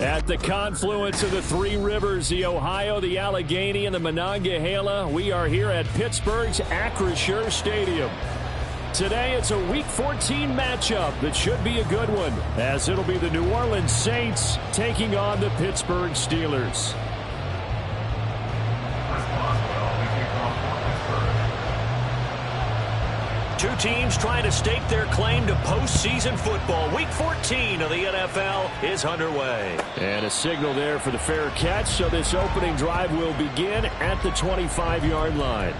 At the confluence of the three rivers, the Ohio, the Allegheny, and the Monongahela, we are here at Pittsburgh's Acrisure Stadium. Today, it's a Week 14 matchup that should be a good one, as it'll be the New Orleans Saints taking on the Pittsburgh Steelers. Two teams trying to stake their claim to postseason football. Week 14 of the NFL is underway. And a signal there for the fair catch, so this opening drive will begin at the 25-yard line.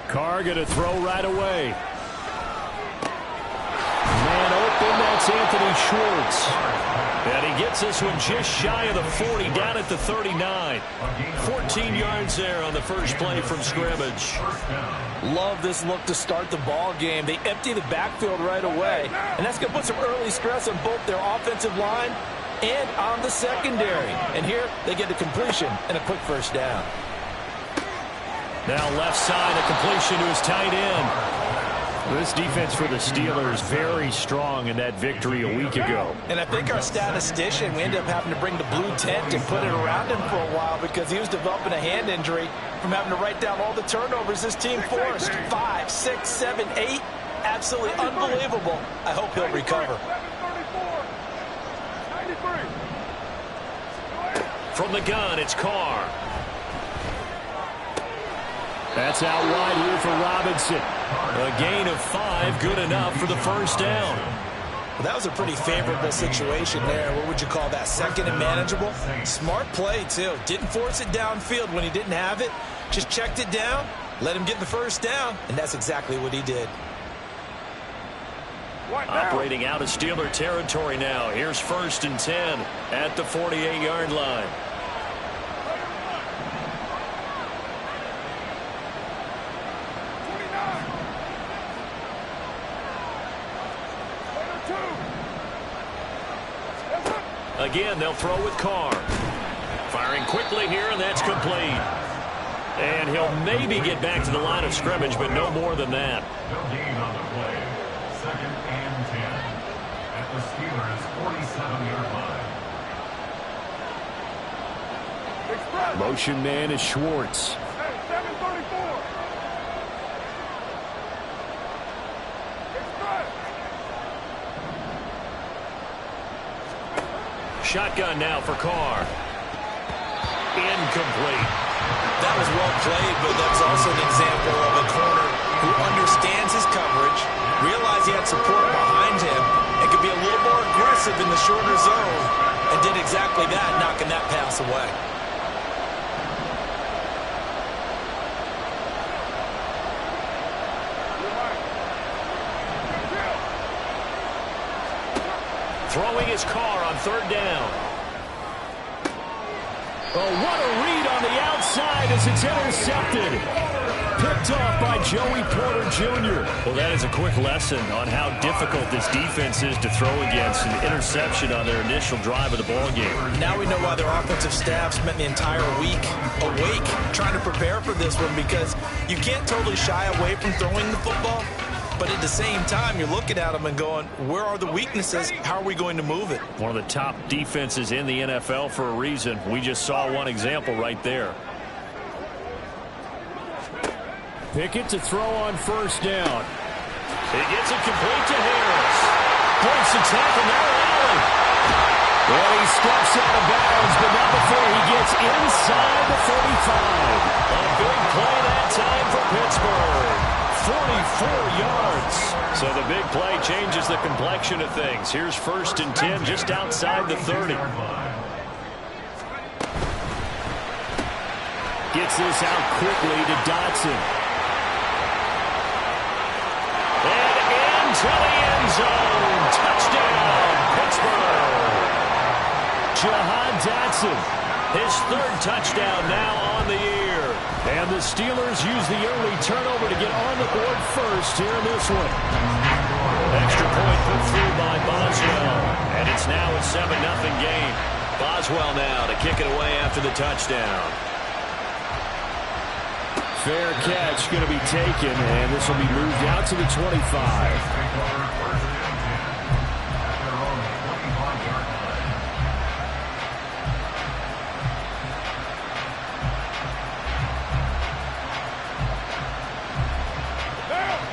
Carr going to throw right away. Man open, that's Anthony Schwartz. And he gets this one just shy of the 40, down at the 39. 14 yards there on the first play from scrimmage. Love this look to start the ball game. They empty the backfield right away, and that's going to put some early stress on both their offensive line and on the secondary. And here they get the completion and a quick first down. Now left side, a completion to his tight end. This defense for the Steelers very strong in that victory a week ago. And I think our statistician, we ended up having to bring the blue tent and put it around him for a while because he was developing a hand injury from having to write down all the turnovers this team forced. 5, 6, 7, 8. Absolutely unbelievable. I hope he'll recover. From the gun, it's Carr. That's out wide here for Robinson. A gain of 5, good enough for the first down. Well, that was a pretty favorable situation there. What would you call that? Second and manageable? Smart play, too. Didn't force it downfield when he didn't have it. Just checked it down, let him get the first down, and that's exactly what he did. Operating out of Steeler territory now. Here's 1st and 10 at the 48-yard line. Again, they'll throw with Carr. Firing quickly here, and that's complete. And he'll maybe get back to the line of scrimmage, but no more than that. No gain on the play. 2nd and 10 at the Steelers' 47-yard line. Motion man is Schwartz. Shotgun now for Carr. Incomplete. That was well played, but that's also an example of a corner who understands his coverage, realized he had support behind him, and could be a little more aggressive in the shorter zone, and did exactly that, knocking that pass away. Throwing his Carr on 3rd down. Oh, what a read on the outside as it's intercepted. Picked off by Joey Porter Jr. Well, that is a quick lesson on how difficult this defense is to throw against. An interception on their initial drive of the ball game. Now we know why their offensive staff spent the entire week awake trying to prepare for this one, because you can't totally shy away from throwing the football. But at the same time, you're looking at them and going, where are the weaknesses? How are we going to move it? One of the top defenses in the NFL for a reason. We just saw one example right there. Pickett to throw on 1st down. He gets it complete to Harris. Breaks the tackle now, Allen. Well, he steps out of bounds, but not before he gets inside the 45. A big play that time for Pittsburgh. 44 yards. So the big play changes the complexion of things. Here's 1st and 10 just outside the 30. Gets this out quickly to Dotson. And into the end zone. Touchdown, Pittsburgh. Jahan Dotson. His third touchdown now on the year. And the Steelers use the early turnover to get on the board first here in this one. Extra point put through by Boswell. And it's now a 7-0 game. Boswell now to kick it away after the touchdown. Fair catch going to be taken, and this will be moved out to the 25.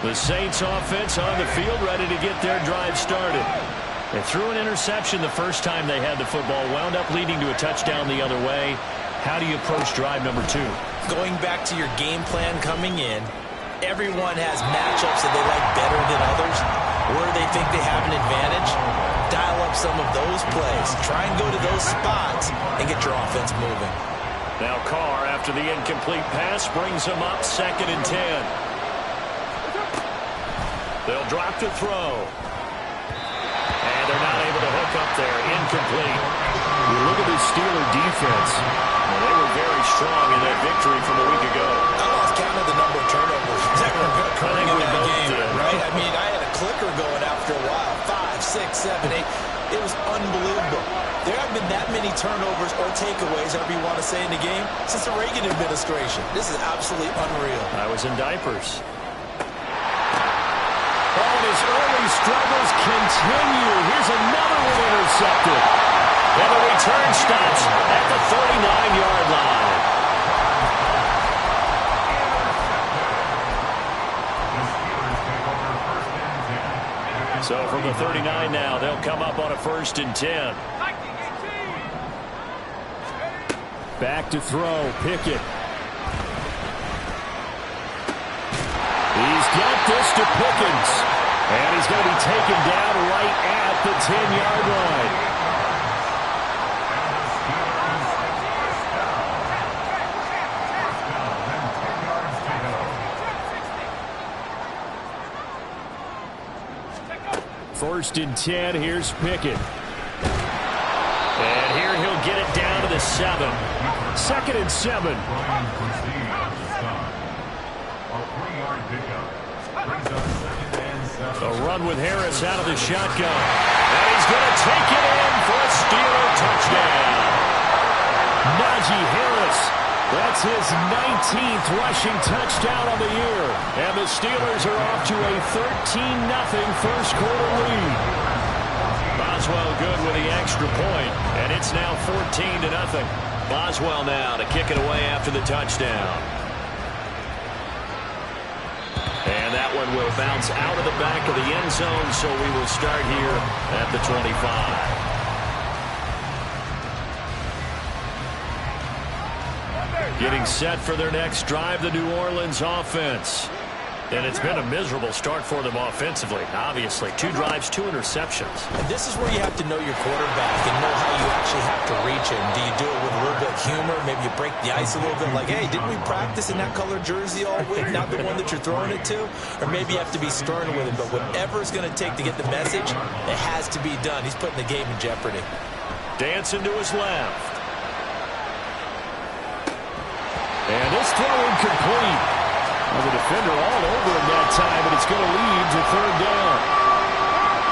The Saints offense on the field, ready to get their drive started. They threw an interception the first time they had the football, wound up leading to a touchdown the other way. How do you approach drive number 2? Going back to your game plan coming in, everyone has matchups that they like better than others. Where they think they have an advantage, dial up some of those plays. Try and go to those spots and get your offense moving. Now Carr, after the incomplete pass, brings them up 2nd and 10. They'll drop to throw. And they're not able to hook up there. Incomplete. You look at this Steeler defense. Well, they were very strong in that victory from a week ago. I lost count of the number of turnovers that were occurring in that game, did. right? I mean, I had a clicker going after a while. 5, 6, 7, 8. It was unbelievable. There haven't been that many turnovers or takeaways, however you want to say, in the game since the Reagan administration. This is absolutely unreal. I was in diapers. His early struggles continue. Here's another one intercepted. And the return stops at the 39-yard line. So from the 39 now, they'll come up on a 1st and 10. Back to throw. Pickett. He's got this to Pickens. And he's going to be taken down right at the 10-yard line. First and 10, here's Pickett. And here he'll get it down to the 7. 2nd and 7. A run with Harris out of the shotgun. And he's going to take it in for a Steeler touchdown. Najee Harris. That's his 19th rushing touchdown of the year. And the Steelers are off to a 13-0 first quarter lead. Boswell good with the extra point. And it's now 14-0. Boswell now to kick it away after the touchdown. And that one will bounce out of the back of the end zone, so we will start here at the 25. Getting set for their next drive, the New Orleans offense. And it's been a miserable start for them offensively, obviously. 2 drives, 2 interceptions. And this is where you have to know your quarterback and know how you actually have to reach him. Do you do it with a little bit of humor? Maybe you break the ice a little bit like, hey, didn't we practice in that color jersey all week? Not the one that you're throwing it to? Or maybe you have to be stern with him. But whatever it's going to take to get the message, it has to be done. He's putting the game in jeopardy. Dancing to his left. And this throw incomplete. The defender all over him that time, but it's going to lead to 3rd down.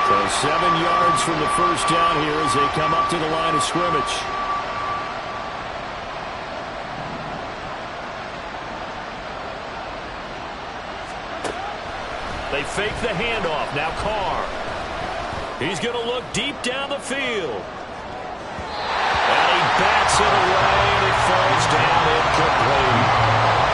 So 7 yards from the first down here as they come up to the line of scrimmage. They fake the handoff. Now Carr. He's going to look deep down the field. And he bats it away, and it falls down incomplete.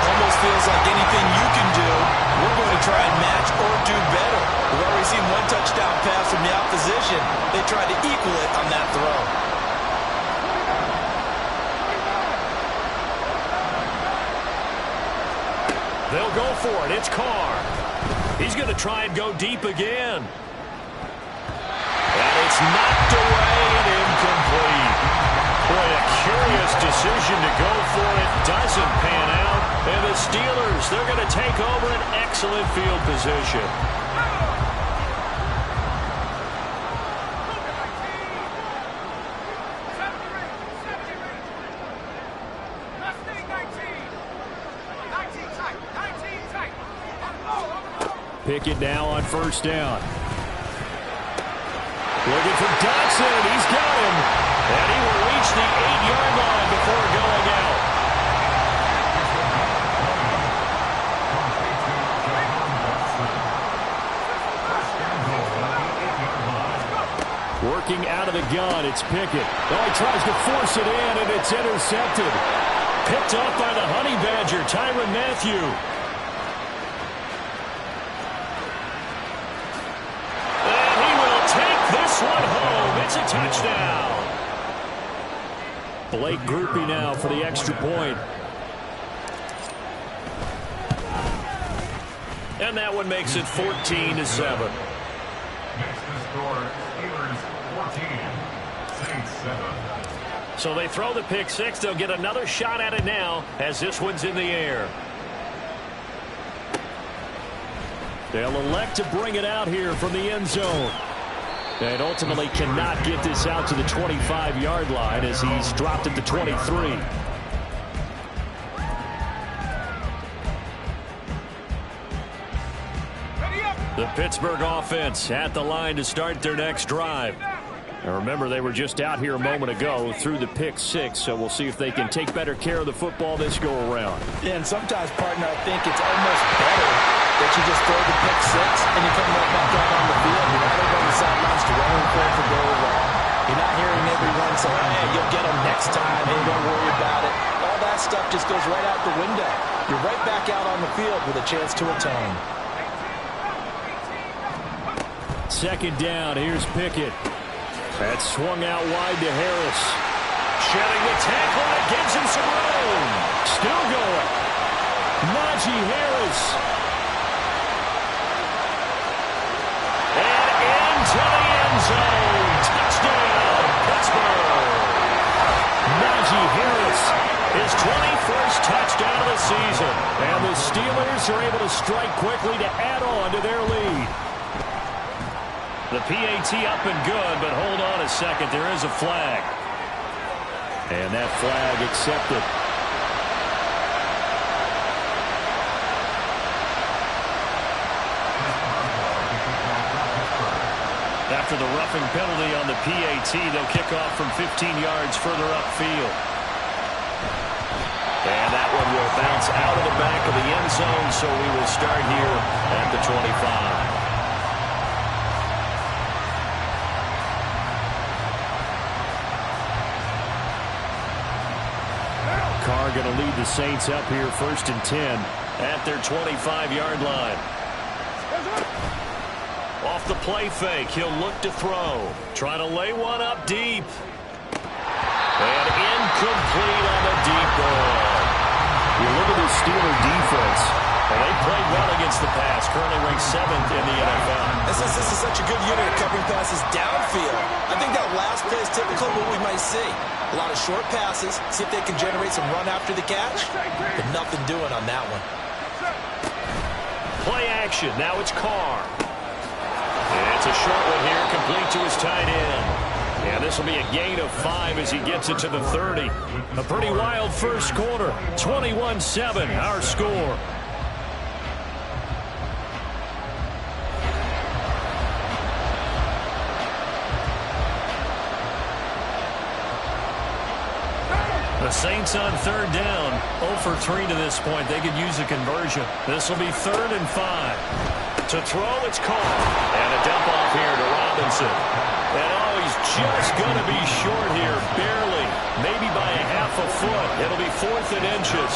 Almost feels like anything you can do, we're going to try and match or do better. We've already seen 1 touchdown pass from the opposition. They tried to equal it on that throw. They'll go for it. It's Carr. He's going to try and go deep again. And it's knocked away and incomplete. Boy, a curious decision to go for it. Doesn't pan out. And the Steelers, they're going to take over an excellent field position. Pickett now on first down. Looking for Dotson. He's got him. And he will reach the 8-yard line before going out. Working out of the gun, it's Pickett. Oh, he tries to force it in, and it's intercepted. Picked off by the Honey Badger, Tyrann Mathieu. And he will take this one home. It's a touchdown. Blake Grupe now for the extra point. And that one makes it 14-7. Next to score, Steelers 14, Saints 7. So they throw the pick six. They'll get another shot at it now as this one's in the air. They'll elect to bring it out here from the end zone. And ultimately cannot get this out to the 25-yard line as he's dropped at the 23. The Pittsburgh offense at the line to start their next drive. Now remember, they were just out here a moment ago through the pick six, so we'll see if they can take better care of the football this go around. Yeah, and sometimes, partner, I think it's almost better that you just throw the pick six and you come right back out on the field. You're not over on the sidelines to run and play for goal wrong. You're not hearing everyone say, hey, you'll get them next time. Hey, don't worry about it. All that stuff just goes right out the window. You're right back out on the field with a chance to atone. Second down, here's Pickett. That's swung out wide to Harris. Shedding the tackle, and it gives him some room. Still going. Najee Harris. And into the end zone. Touchdown, Pittsburgh. Najee Harris, his 21st touchdown of the season. And the Steelers are able to strike quickly to add on to their lead. The PAT up and good, but hold on a second. There is a flag. And that flag accepted. After the roughing penalty on the PAT, they'll kick off from 15 yards further upfield. And that one will bounce out of the back of the end zone, so we will start here at the 25. Carr going to lead the Saints up here 1st and 10 at their 25-yard line. Off the play fake, he'll look to throw. Trying to lay one up deep. And incomplete on the deep ball. You look at the Steeler defense. Well, they played well against the pass. Currently ranked 7th in the NFL. This is such a good unit of covering passes downfield. I think that last play is typical of what we might see. A lot of short passes. See if they can generate some run after the catch. But nothing doing on that one. Play action. Now it's Carr. And it's a short one here, complete to his tight end. And this will be a gain of 5 as he gets it to the 30. A pretty wild first quarter. 21-7, our score. The Saints on third down. 0 for 3 to this point. They could use a conversion. This will be 3rd and 5. To throw, it's Carr. And a dump off here to Robinson. And oh, he's just going to be short here. Barely. Maybe by a half a foot. It'll be 4th and inches.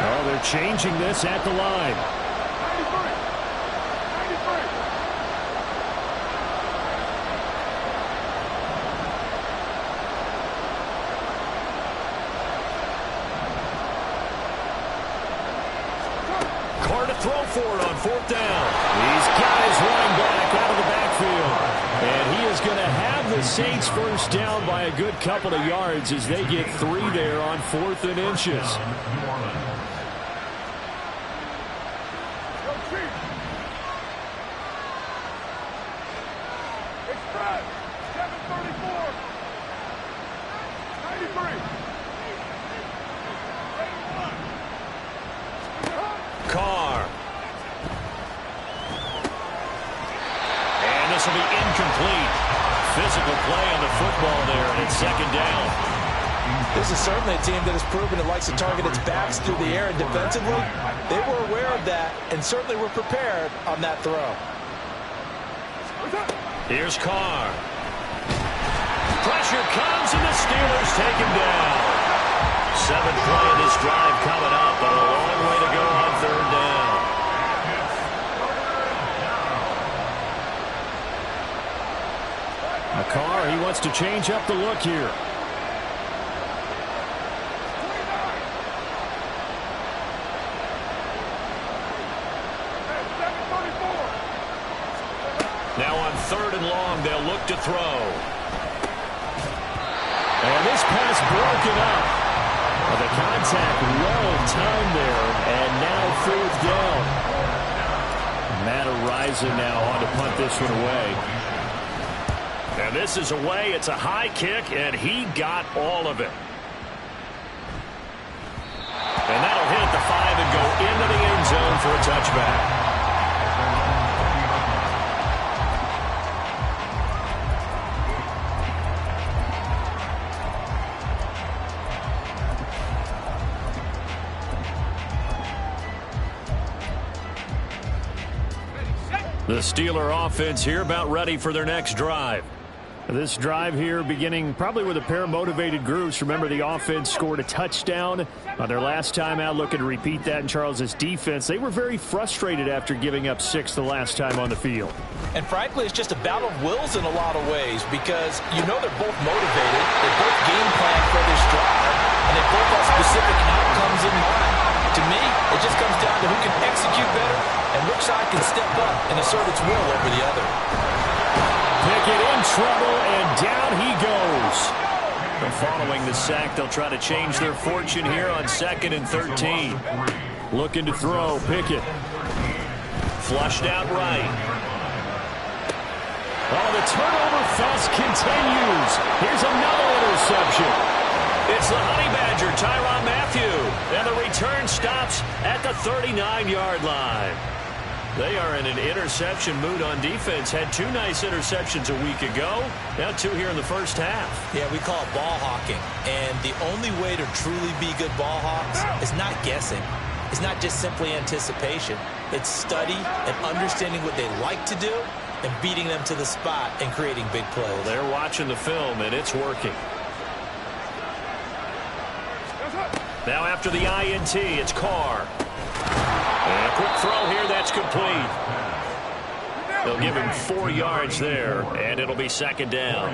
Oh, they're changing this at the line. Throw for it on 4th down. He's got his running back out of the backfield. And he is going to have the Saints first down by a good couple of yards as they get 3 there on 4th and inches. Carr. And this will be incomplete. Physical play on the football there, and it's second down. This is certainly a team that has proven it likes to target its backs through the air, and defensively, they were aware of that and certainly were prepared on that throw. Here's Carr. Pressure comes, and the Steelers take him down. 7th play of this drive coming up, but a long way to go on 3rd down. Carr, he wants to change up the look here. Now on 3rd and long, they'll look to throw. And this pass broken up. The contact well timed there, and now 4th down. Matt Araiza now on to punt this one away. And this is away. It's a high kick, and he got all of it. And that'll hit the 5 and go into the end zone for a touchback. The Steeler offense here about ready for their next drive. This drive here beginning probably with a pair of motivated groups. Remember, the offense scored a touchdown on their last time out, looking to repeat that in Charles' defense. They were very frustrated after giving up 6 the last time on the field. And frankly, it's just a battle of wills in a lot of ways, because you know they're both motivated, they both game plan for this drive, and they both have specific outcomes in mind. To me, it just comes down to who can execute better and which side can step up and assert its will over the other. Pickett in trouble, and down he goes. And following the sack, they'll try to change their fortune here on 2nd and 13. Looking to throw, Pickett. Flushed out right. Oh, the turnover fest continues. Here's another interception. It's the Honey Badger, Tyrann Mathieu. And the return stops at the 39-yard line. They are in an interception mood on defense. Had 2 nice interceptions a week ago. Now 2 here in the first half. Yeah, we call it ball hawking. And the only way to truly be good ball hawks is not guessing. It's not just simply anticipation. It's study and understanding what they like to do and beating them to the spot and creating big plays. Well, they're watching the film, and it's working. Now after the INT, it's Carr. And a quick throw here, that's complete. They'll give him 4 yards there, and it'll be 2nd down.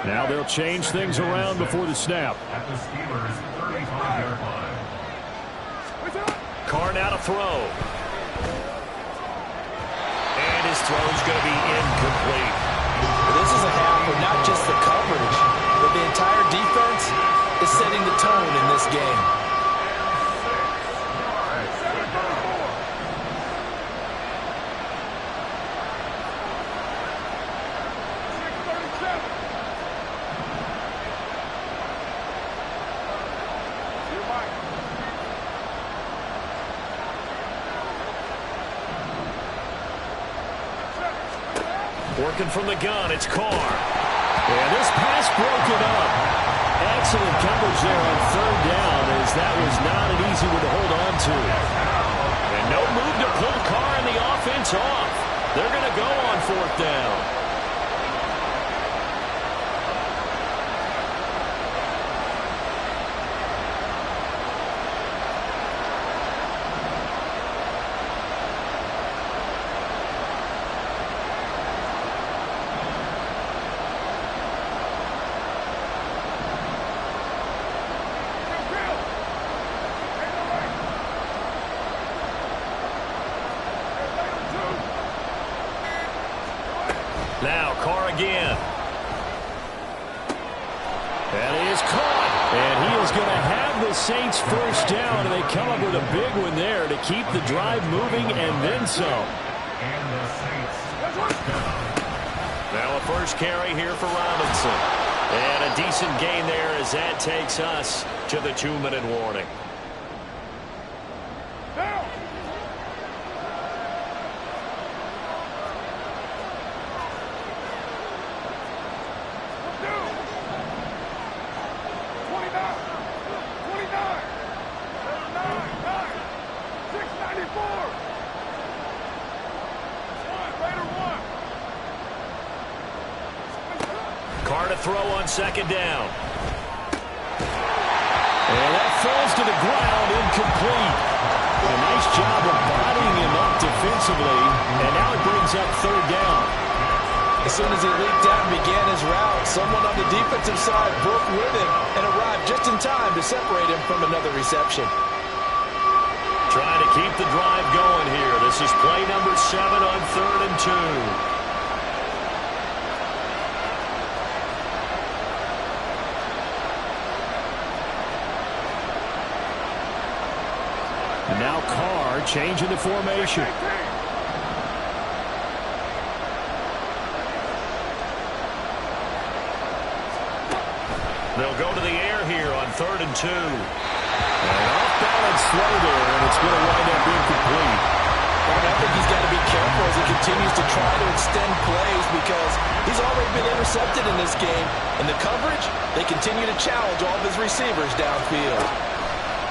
Now they'll change things around before the snap. At the Steelers' 35-yard line. Carr now to throw. And his throw's going to be incomplete. This is a half where not just the coverage, but the entire defense is setting the tone in this game. Working from the gun, it's Carr. And this pass broken up. Excellent coverage there on 3rd down, as that was not an easy one to hold on to. And no move to pull Carr and the offense off. They're going to go on 4th down. Now Carr again. And he is caught. And he is going to have the Saints 1st down, and they come up with a big one there to keep the drive moving and then some. And the Saints. Now a first carry here for Robinson. And a decent gain there as that takes us to the 2-minute warning. Down. Carr to throw on second down. And that falls to the ground, incomplete. A nice job of bodying him up defensively, and now it brings up third down. As soon as he leaped out and began his route, someone on the defensive side broke with him and arrived just in time to separate him from another reception. Trying to keep the drive going here. This is play number 7 on 3rd and 2. And now Carr changing the formation. They'll go to the air here on 3rd and 2. An off-balance throw there, and it's going to wind up incomplete. Well, I think he's got to be careful as he continues to try to extend plays because he's already been intercepted in this game. In the coverage, they continue to challenge all of his receivers downfield.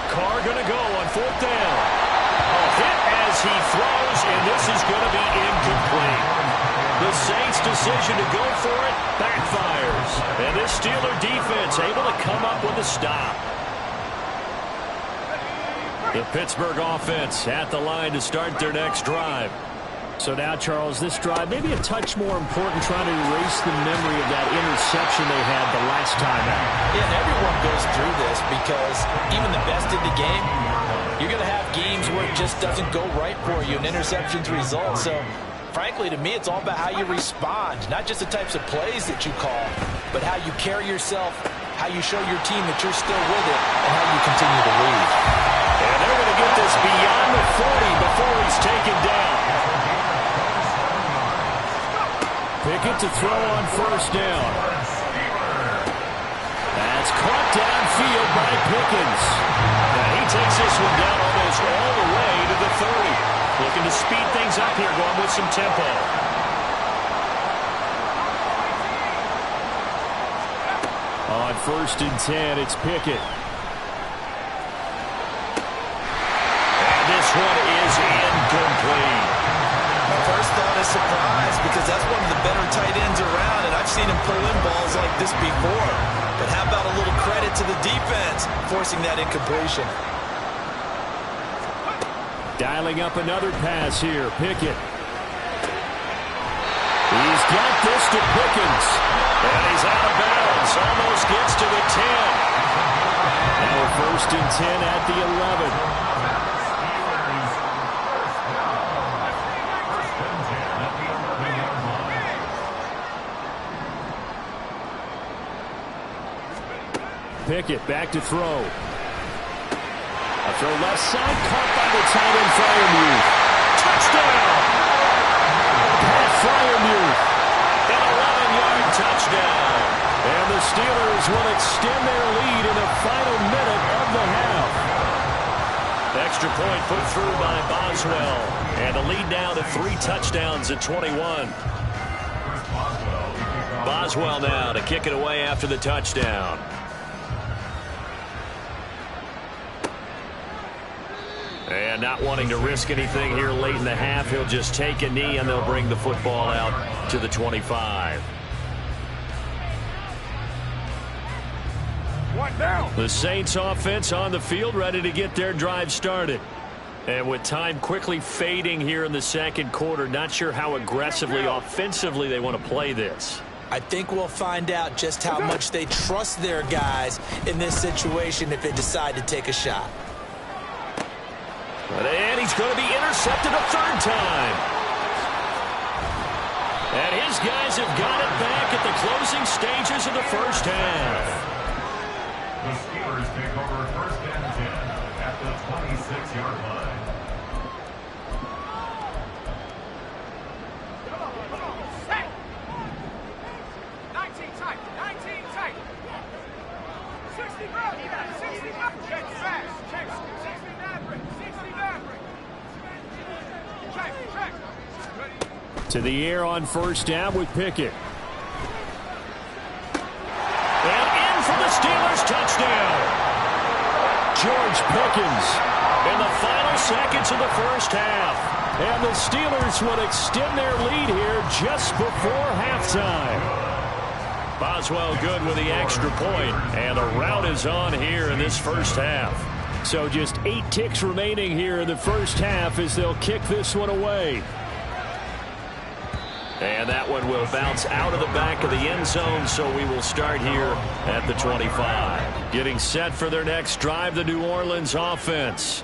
Carr going to go on 4th down. A hit as he throws, and this is going to be incomplete. The Saints' decision to go for it backfires. And this Steeler defense able to come up with a stop. The Pittsburgh offense at the line to start their next drive. So now, Charles, this drive maybe a touch more important, trying to erase the memory of that interception they had the last time out. Yeah, and everyone goes through this because even the best in the game, you're going to have games where it just doesn't go right for you and interceptions result. So, frankly, to me, it's all about how you respond, not just the types of plays that you call, but how you carry yourself, how you show your team that you're still with it, and how you continue to lead. And they're going to get this beyond the 40 before he's taken down. Pickett to throw on 1st down. That's caught downfield by Pickens. Now he takes this one down almost all the way to the 30. Looking to speed things up here, going with some tempo. On 1st and 10, it's Pickett. And this one is incomplete. My first thought is surprise because that's one of the better tight ends around, and I've seen him pull in balls like this before. But how about a little credit to the defense forcing that incompletion? Dialing up another pass here, Pickett. He's got this to Pickens. And he's out of bounds. Almost gets to the 10. Now 1st and 10 at the 11. Pickett back to throw. A throw left side, caught by the tight end Freiermuth. Touchdown! Pat Freiermuth. An 11-yard touchdown. And the Steelers will extend their lead in the final minute of the half. Extra point put through by Boswell. And the lead now to 3 touchdowns at 21. Boswell now to kick it away after the touchdown. And not wanting to risk anything here late in the half, he'll just take a knee and they'll bring the football out to the 25. One down. The Saints offense on the field ready to get their drive started. And with time quickly fading here in the second quarter, not sure how aggressively, offensively they want to play this. I think we'll find out just how much they trust their guys in this situation if they decide to take a shot. And he's going to be intercepted a 3rd time. And his guys have got it back at the closing stages of the first half. The Steelers take over 1st and 10 at the 26-yard line. Come on, set. 19 tight, 19 tight. 65, 65. Check fast, check. 69 break, 69 break. Check, check. Ready? To the air on 1st down with Pickett. And in for the Steelers touchdown. George Pickens. In the final seconds of the first half. And the Steelers would extend their lead here just before halftime. Boswell good with the extra point, and the rout is on here in this first half. So just 8 ticks remaining here in the first half as they'll kick this one away. And that one will bounce out of the back of the end zone, so we will start here at the 25. Getting set for their next drive, the New Orleans offense.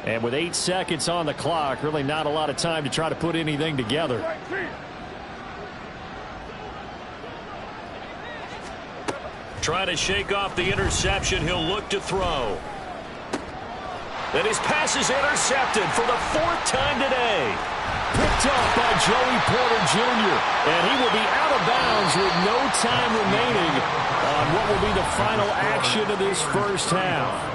And with 8 seconds on the clock, really not a lot of time to try to put anything together. Trying to shake off the interception. He'll look to throw. And his pass is intercepted for the 4th time today. Picked off by Joey Porter Jr. And he will be out of bounds with no time remaining on what will be the final action of this first half.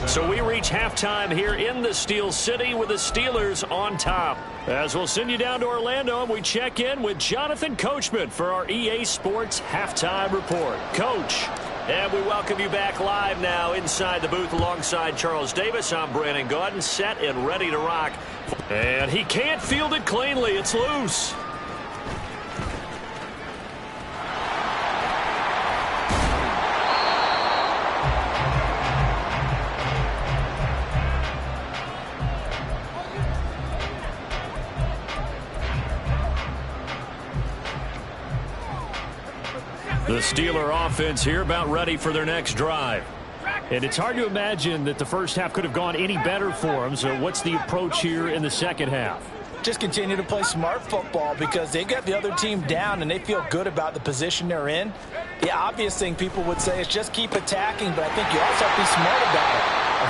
So we reach halftime here in the Steel City with the Steelers on top. As we'll send you down to Orlando, and we check in with Jonathan Coachman for our EA Sports Halftime Report. Coach. And we welcome you back live now inside the booth alongside Charles Davis. I'm Brandon Gaudin, set and ready to rock. And he can't field it cleanly. It's loose. The Steeler offense here about ready for their next drive. And it's hard to imagine that the first half could have gone any better for them. So what's the approach here in the second half? Just continue to play smart football because they got the other team down and they feel good about the position they're in. The obvious thing people would say is just keep attacking, but I think you also have to be smart about it.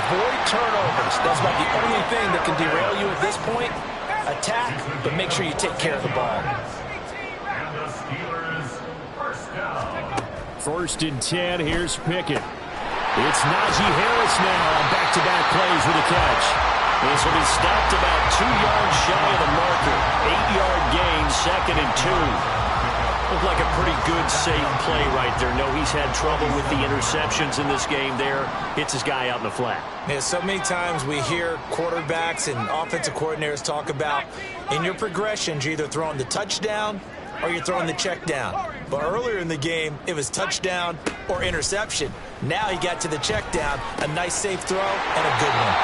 Avoid turnovers. That's about the only thing that can derail you at this point. Attack, but make sure you take care of the ball. First and 10, here's Pickett. It's Najee Harris now on back-to-back plays with a catch. This will be stopped about 2 yards shy of the marker. 8-yard gain, 2nd and 2. Looked like a pretty good, safe play right there. No, he's had trouble with the interceptions in this game there. Hits his guy out in the flat. Yeah, so many times we hear quarterbacks and offensive coordinators talk about in your progressions, you're either throwing the touchdown or you're throwing the check down. But earlier in the game, it was touchdown or interception. Now he got to the check down, a nice safe throw, and a good one.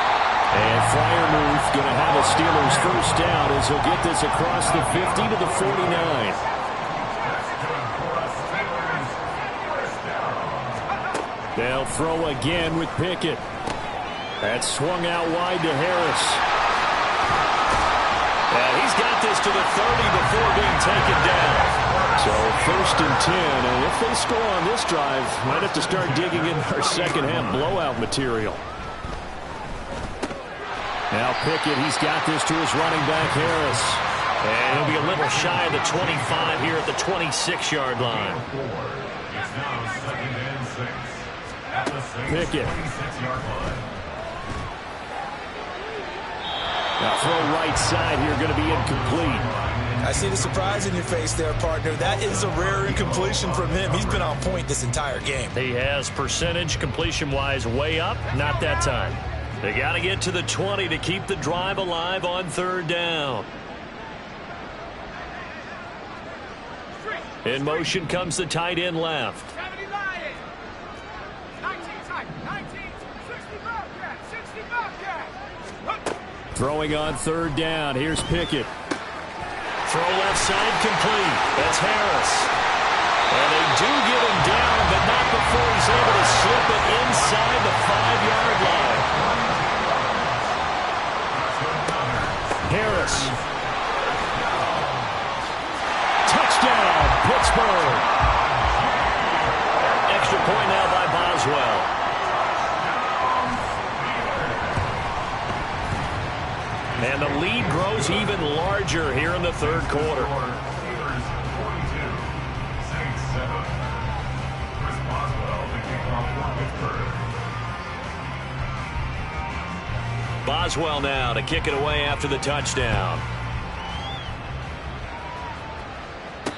And Freiermuth going to have a Steelers first down as he'll get this across the 50 to the 49. They'll throw again with Pickett. That's swung out wide to Harris. And he's got this to the 30 before being taken down. So first and 10, and if they score on this drive, might have to start digging in our second half blowout material. Now Pickett, he's got this to his running back Harris. And he'll be a little shy of the 25 here at the 26-yard line. It's now 2nd and 6 at the Pickett. 26-yard line. Now throw right side here, going to be incomplete. I see the surprise in your face there, partner. That is a rare incompletion from him. He's been on point this entire game. He has percentage completion-wise way up. Not that time. They got to get to the 20 to keep the drive alive on 3rd down. In motion comes the tight end left. 70 Lions. 19 tight. 19. 60 Bobcat. 60 Bobcat. Throwing on 3rd down. Here's Pickett. Throw left side complete. That's Harris. And they do get him down, but not before he's able to slip it inside the 5-yard line. Harris. Touchdown, Pittsburgh. Extra point now by Boswell. And the lead grows even larger here in the 3rd quarter. Steelers 42, Saints 7. Chris Boswell, the kickoff for Pittsburgh. Boswell now to kick it away after the touchdown.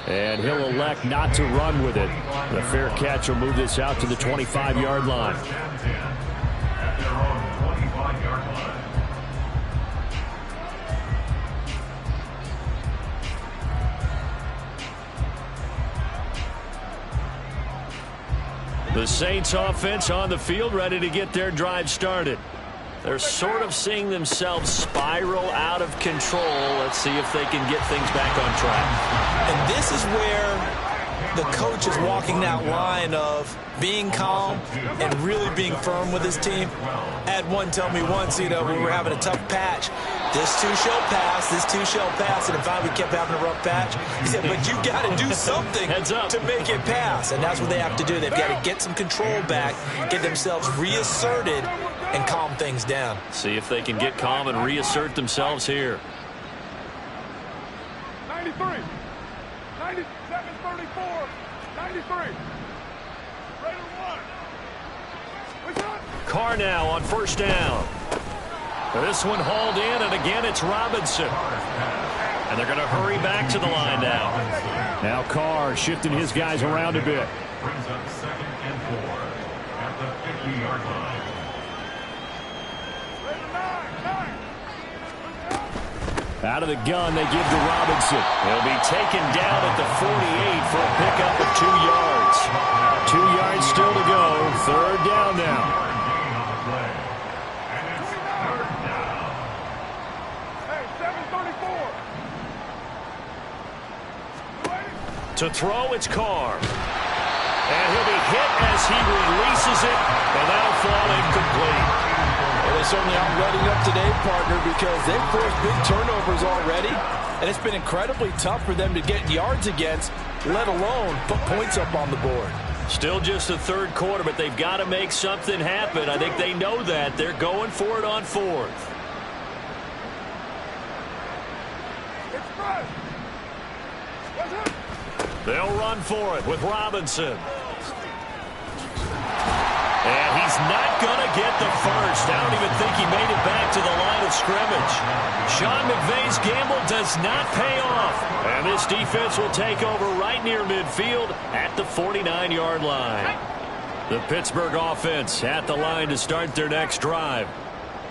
And he'll elect not to run with it. The fair catch will move this out to the 25-yard line. The Saints offense on the field, ready to get their drive started. They're sort of seeing themselves spiral out of control. Let's see if they can get things back on track. And this is where the coach is walking that line of being calm and really being firm with his team. I had one tell me once, when we were having a tough patch, this too shall pass, this too shall pass, and finally we kept having a rough patch. He said, but you got to do something to make it pass, and that's what they have to do. They've got to get some control back, get themselves reasserted, and calm things down. See if they can get calm and reassert themselves here. 93, 97, 34, 93. Raider 1. Carr now on first down. This one hauled in, and again it's Robinson. And they're going to hurry back to the line now. Now Carr shifting his guys around a bit. Brings up 2nd and 4 at the 50-yard line. Out of the gun, they give to Robinson. He'll be taken down at the 48 for a pickup of 2 yards. 2 yards still to go. Third down now. To throw, it's Carr. And he'll be hit as he releases it, and that'll fall incomplete. Well, they certainly aren't letting up today, partner, because they've forced big turnovers already, and it's been incredibly tough for them to get yards against, let alone put points up on the board. Still just the third quarter, but they've got to make something happen. I think they know that. They're going for it on fourth. They'll run for it with Robinson. And he's not going to get the first. I don't even think he made it back to the line of scrimmage. Sean McVay's gamble does not pay off. And this defense will take over right near midfield at the 49-yard line. The Pittsburgh offense at the line to start their next drive.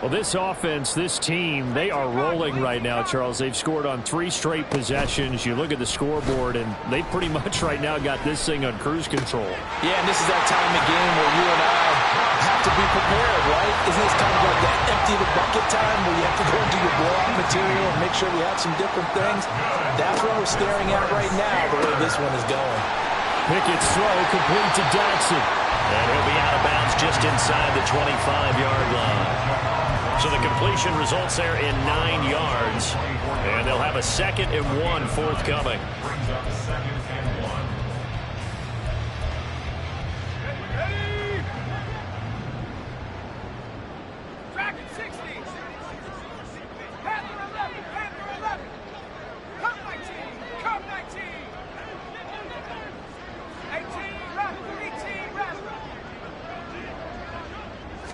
Well, this offense, this team, they are rolling right now, Charles. They've scored on 3 straight possessions. You look at the scoreboard, and they pretty much right now got this thing on cruise control. Yeah, and this is that time of game where you and I have to be prepared, right? Isn't this kind of like that empty the bucket time where you have to go into your blowout material and make sure we have some different things? That's what we're staring at right now, the way this one is going. Pickett's throw complete to Jackson. And he'll be out of bounds just inside the 25-yard line. So the completion results there in 9 yards. And they'll have a 2nd and 1 forthcoming. Track at 60. Panther 11. Panther 11. Cup 19. Cup 19. 18. Rattler. 18. Rattler.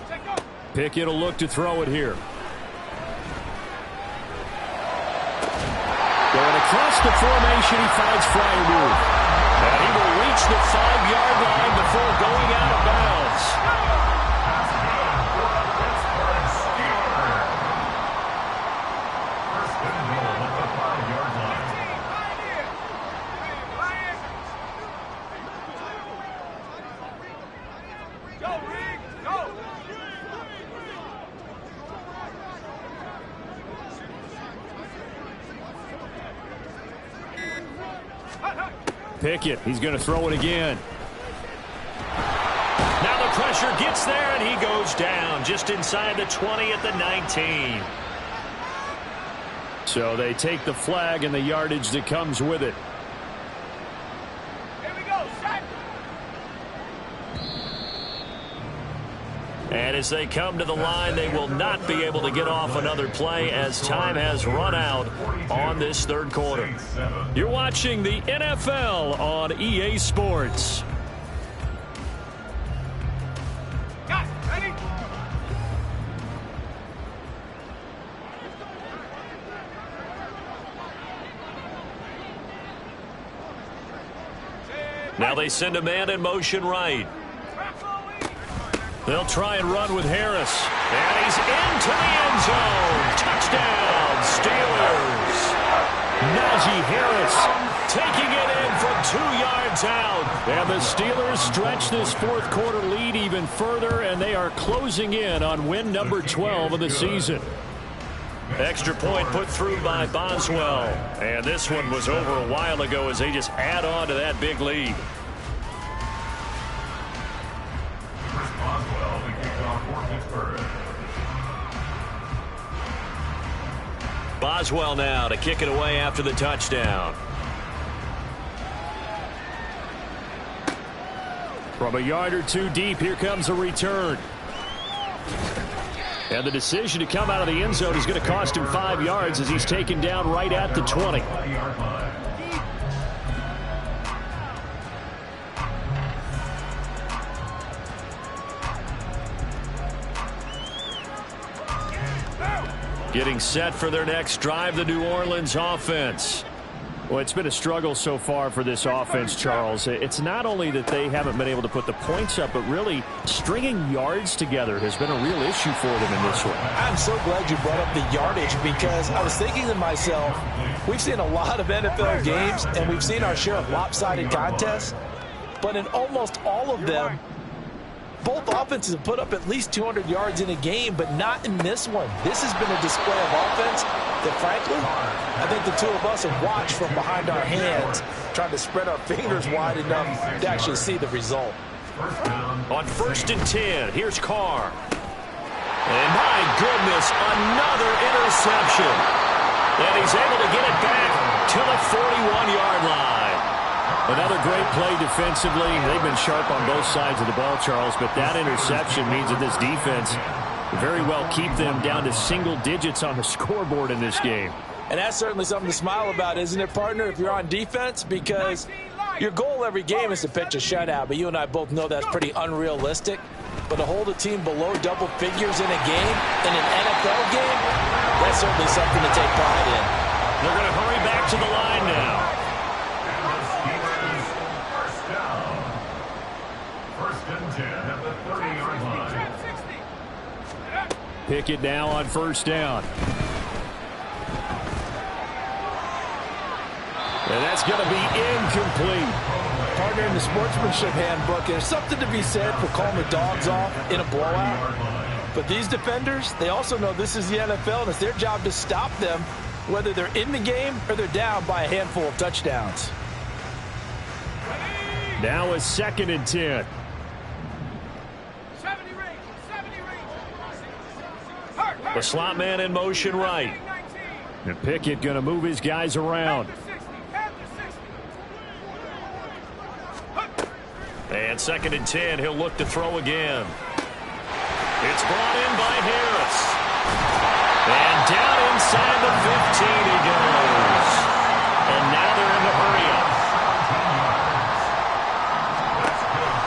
Take off. Pickett will look to throw it here. Going across the formation, he finds Freiermuth. And he will reach the 5-yard line before going out of bounds. Pickett, he's going to throw it again. Now the pressure gets there, and he goes down just inside the 20 at the 19. So they take the flag and the yardage that comes with it. Here we go. Set. And as they come to the line, they will not be able to get off another play as time has run out on this third quarter. You're watching the NFL on EA Sports. Got it. Ready? Now they send a man in motion right. They'll try and run with Harris. And he's into the end zone. Touchdown, Steelers. Najee Harris taking it in from 2 yards out. And the Steelers stretch this fourth quarter lead even further, and they are closing in on win number 12 of the season. Extra point put through by Boswell. And this one was over a while ago as they just add on to that big lead. Boswell, the kickoff for Pittsburgh. Boswell now to kick it away after the touchdown. From a yard or two deep, here comes a return. And the decision to come out of the end zone is going to cost him 5 yards as he's taken down right at the 20. Getting set for their next drive, the New Orleans offense. Well, it's been a struggle so far for this offense, Charles. It's not only that they haven't been able to put the points up, but really stringing yards together has been a real issue for them in this one. I'm so glad you brought up the yardage because I was thinking to myself, we've seen a lot of NFL games and we've seen our share of lopsided contests, but in almost all of them, both offenses have put up at least 200 yards in a game, but not in this one. This has been a display of offense that, frankly, I think the two of us have watched from behind our hands, trying to spread our fingers wide enough to actually see the result. On 1st and 10, here's Carr. And my goodness, another interception. And he's able to get it back to the 41-yard line. Another great play defensively. They've been sharp on both sides of the ball, Charles, but that interception means that this defense very well keep them down to single digits on the scoreboard in this game. And that's certainly something to smile about, isn't it, partner, if you're on defense? Because your goal every game is to pitch a shutout, but you and I both know that's pretty unrealistic. But to hold a team below double figures in a game, in an NFL game, that's certainly something to take pride in. They're going to hurry back to the line now. Pickett now on 1st down. And that's going to be incomplete. Partner, in the sportsmanship handbook, there's something to be said for calling the dogs off in a blowout. But these defenders, they also know this is the NFL, and it's their job to stop them, whether they're in the game or they're down by a handful of touchdowns. Now a 2nd and 10. The slot man in motion right. And Pickett going to move his guys around. And 2nd and 10, he'll look to throw again. It's brought in by Harris. And down inside the 15 he goes. And now they're in the hurry-up.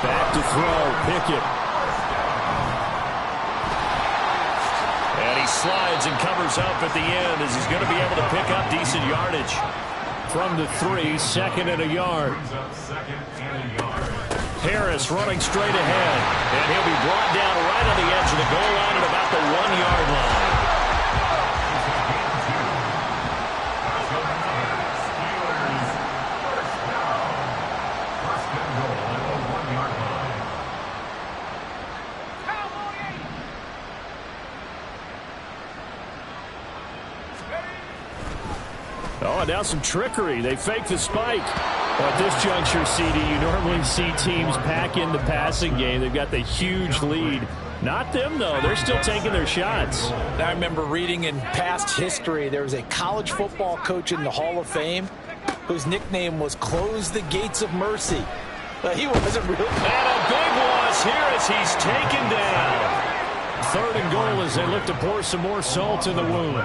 Back to throw, Pickett. And he slides and covers up at the end as he's going to be able to pick up decent yardage. From the 3, 2nd and a yard. Harris running straight ahead. And he'll be brought down right on the edge of the goal line at about the 1-yard line. Oh, now some trickery. They fake the spike. Well, at this juncture, CD, you normally see teams pack in the passing game. They've got the huge lead. Not them, though. They're still taking their shots. I remember reading in past history, there was a college football coach in the Hall of Fame whose nickname was Close the Gates of Mercy. But he wasn't really. And a big loss here as he's taken down. 3rd and goal as they look to pour some more salt in the wound.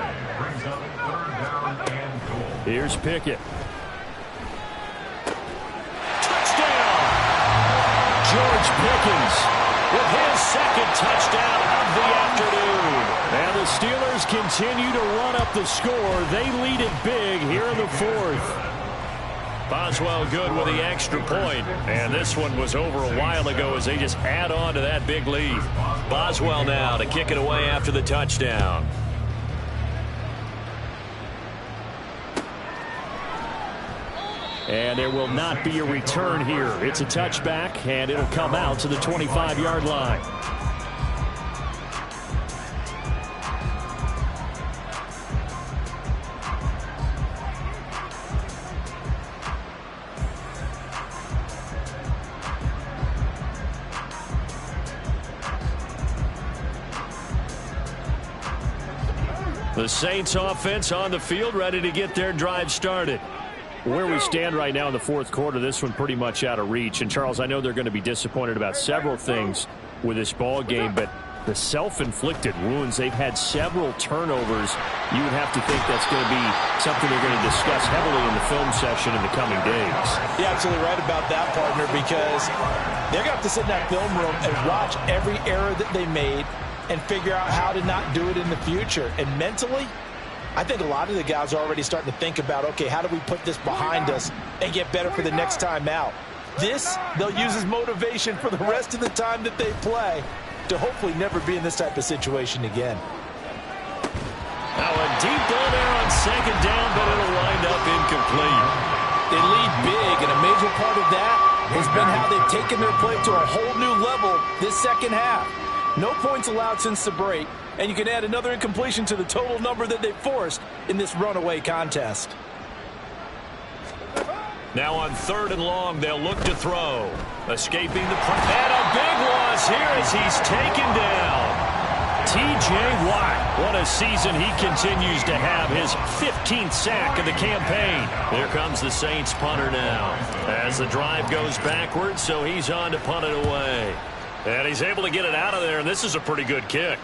Here's Pickett. Touchdown! George Pickens With his 2nd touchdown of the afternoon. And the Steelers continue to run up the score. They lead it big here in the 4th. Boswell good with the extra point. And this one was over a while ago as they just add on to that big lead. Boswell now to kick it away after the touchdown. And there will not be a return here. It's a touchback, and it'll come out to the 25-yard line. The Saints offense on the field, ready to get their drive started. Where we stand right now in the fourth quarter, this one pretty much out of reach. And, Charles, I know they're going to be disappointed about several things with this ball game, but the self-inflicted wounds, they've had several turnovers. You would have to think that's going to be something they're going to discuss heavily in the film session in the coming days. You're absolutely right about that, partner, because they're going to have to sit in that film room and watch every error that they made and figure out how to not do it in the future. And mentally, I think a lot of the guys are already starting to think about, okay, how do we put this behind us and get better for the next time out? This, they'll use as motivation for the rest of the time that they play to hopefully never be in this type of situation again. Now a deep ball there on second down, but it'll wind up incomplete. They lead big, and a major part of that has been how they've taken their play to a whole new level this second half. No points allowed since the break, and you can add another incompletion to the total number that they forced in this runaway contest. Now on 3rd and long, they'll look to throw. Escaping the pressure. And a big loss here as he's taken down. T.J. Watt. What a season he continues to have. His 15th sack of the campaign. Here comes the Saints punter now. As the drive goes backwards, so he's on to punt it away. And he's able to get it out of there, and this is a pretty good kick.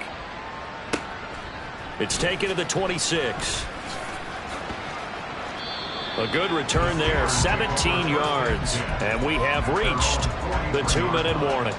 It's taken to the 26. A good return there, 17 yards. And we have reached the 2-minute warning.